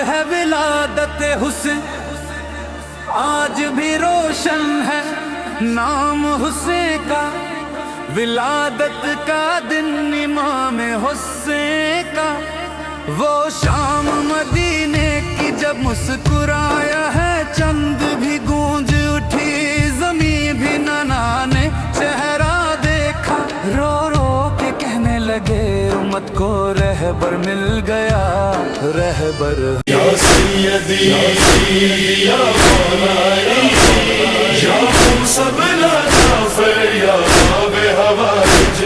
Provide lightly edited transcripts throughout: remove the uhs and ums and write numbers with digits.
ہے ولادت حسین آج بھی روشن ہے نام حسین کا، ولادت کا دن امام حسین کا، وہ شام مدینے کی جب مسکرایا ہے چند بھی گونج اٹھی زمین بھی نانا نے چہرہ دیکھا، رو رو کے کہنے لگے امت کو رہبر مل گیا، رہبر یا سیدی یا مولائی یا سب لطافر یا باب حوائج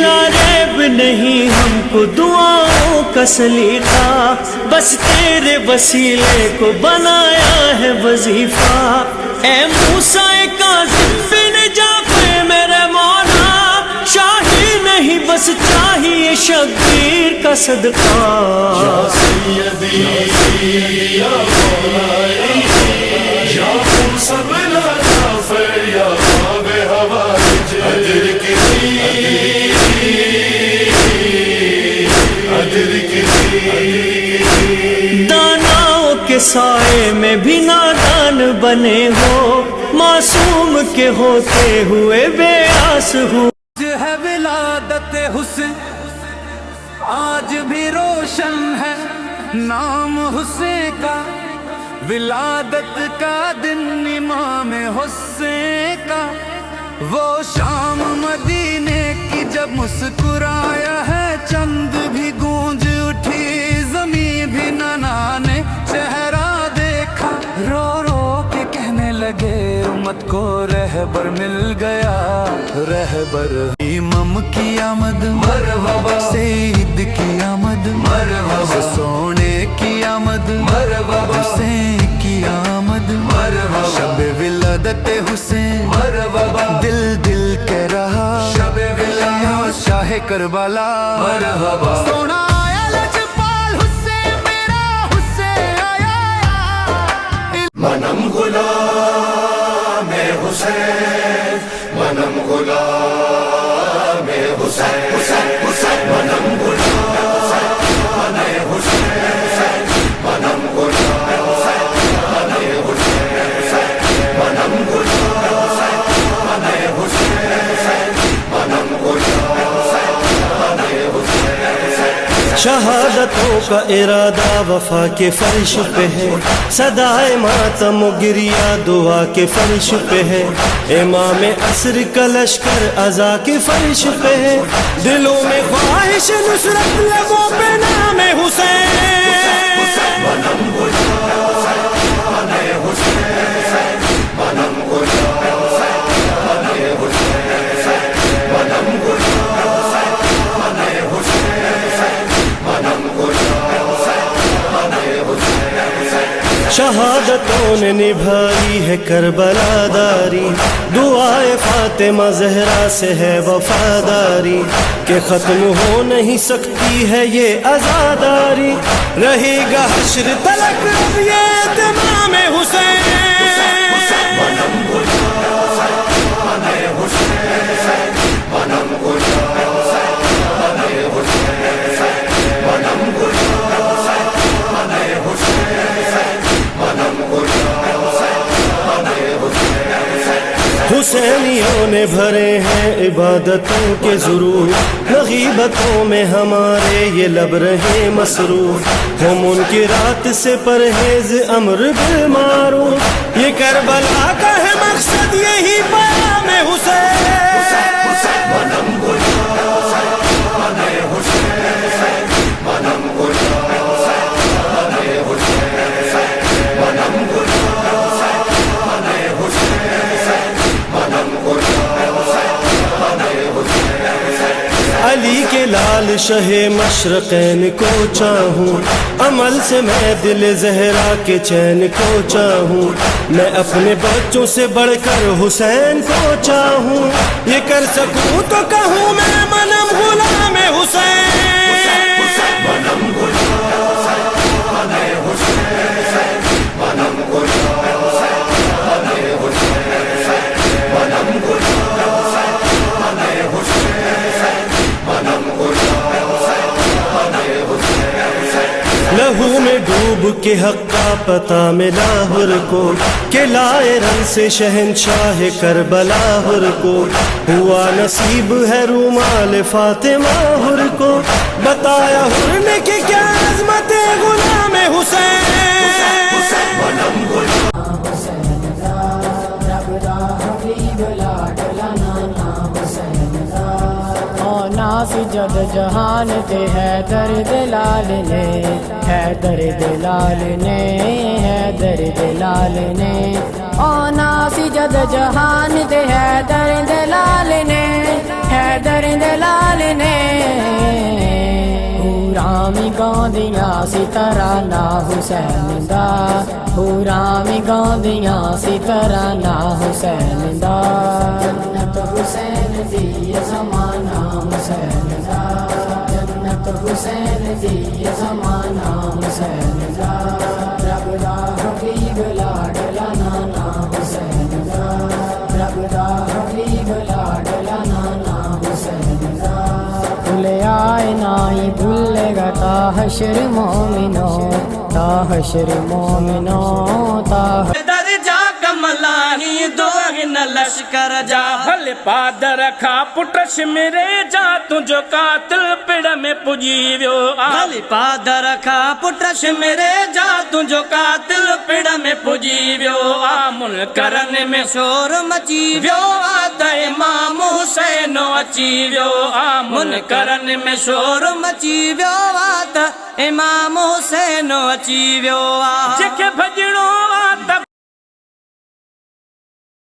لا ریب نہیں ہم کو دعاؤں کا سلیقہ، بس تیرے وسیلے کو بنایا ہے وظیفہ، اے موسیٰ کاظم بن جعفر میرے مولا، شاہی نہیں بس چاہیے شبیر کا صدقہ، یا سیدی یا مولائی یا سب لطافر یا باب حوائج داناؤں کے سائے میں بھی نادان بنے ہو، معصوم کے ہوتے ہوئے بے آس ہو، ہے ولادت حسین آج بھی روشن ہے نام حسین کا، ولادت کا دن امام حسین کا، وہ شام مدینے کی جب مسکرایا ہے چند بھی گونج اٹھی زمین بھی نانا نے چہرہ دیکھا، رو رو کے کہنے لگے امت کو رہبر مل گیا، رہبر امام کی آمد مرحبا، سید کی آمد مرحبا، سونے کی آمد مرحبا، حسین کی آمد مرحبا، شب ولادت حسین مرحبا، دل دل کہہ رہا شب ولادت شاہ کربلا مرحبا، سونا آیا لجپال حسین میرا حسین آیا، منم غلام حسین، منم غلام حسین، منم غلام حسین، منم غلام حسین، منم غلام حسین، منم غلام حسین، شہادتوں کا ارادہ وفا کے فرش پہ ہے، صدائے ماتم و گریہ دعا کے فرش پہ ہے، امام عصر کا لشکر عزا کے فرش پہ ہے، دلوں میں خواہش نصرت لبوں پہ نام حسین، منم غلام حسین، منم غلام حسین، منم غلام حسین، منم غلام حسین، شہادتوں نے نبھائی ہے کربلا داری، دعائے فاطمہ زہرا سے ہے وفاداری، کہ ختم ہو نہیں سکتی ہے یہ عزاداری، رہے گا حشر تلک اب یہ اہتمام حسین، منم غلام حسین، منم غلام حسین، منم غلام حسین، منم غلام حسین، حسینیوں نے بھرے ہیں عبادتوں کے ضرور، غیبتوں میں ہمارے یہ لب رہے مسرور، ہم ان کی رات سے پرہیز امر بالمعروف، یہ کربلا کا ہے مقصد یہی پیام حسین، منم غلام حسین، منم غلام حسین، منم غلام حسین، منم غلام حسین، علی کے لال شہ مشرقین کو چاہوں، عمل سے میں دل زہرا کے چین کو چاہوں، میں اپنے بچوں سے بڑھ کر حسین کو چاہوں، یہ کر سکوں تو کہوں میں منم غلام حسین، منم غلام حسین، منم غلام حسین، منم غلام حسین، کے حق کا پتہ ملا حر کو کہ لائے رن سے شہنشاہ کربلا حر کو ہوا نصیب ہے رومال فاطمہ حر کو بتایا حر نے کہ کیا عظمت غلام حسین ناس جد جہان تے حیدر دلال نے حیدر دلال نے حیدر دلال نے او ناس جد جہان تے حیدر دلال نے حیدر دلال نے رامی گاندیاں سی ترانہ حسین دا رامی گاندیاں سی ترانہ حسین دا جنت حسین دی زمانہ حسین دا جنت حسین دی زمانہ حسین دا رب دا حبیب لاڈلا نانا حسین دا رب دا حبیب لاڈلا نانا حسین دا بھولے آئے نائی بھولے گا تا حشر مومنوں تا حشر مومنوں تا درجا کملاہی دوغن لشکر جا بھل پاد رکھا پٹش میرے جا تجھو قاتل پڑ میں پجی ویو بھل پاد رکھا پٹش میرے جا تجھو قاتل پڑ میں پجی ویو آمن کرن میں شور مچی ویو آتا امام حسین اچی ویو آمن کرن میں شور مچی ویو آتا امام حسین اچی ویو جکے بھجڑوں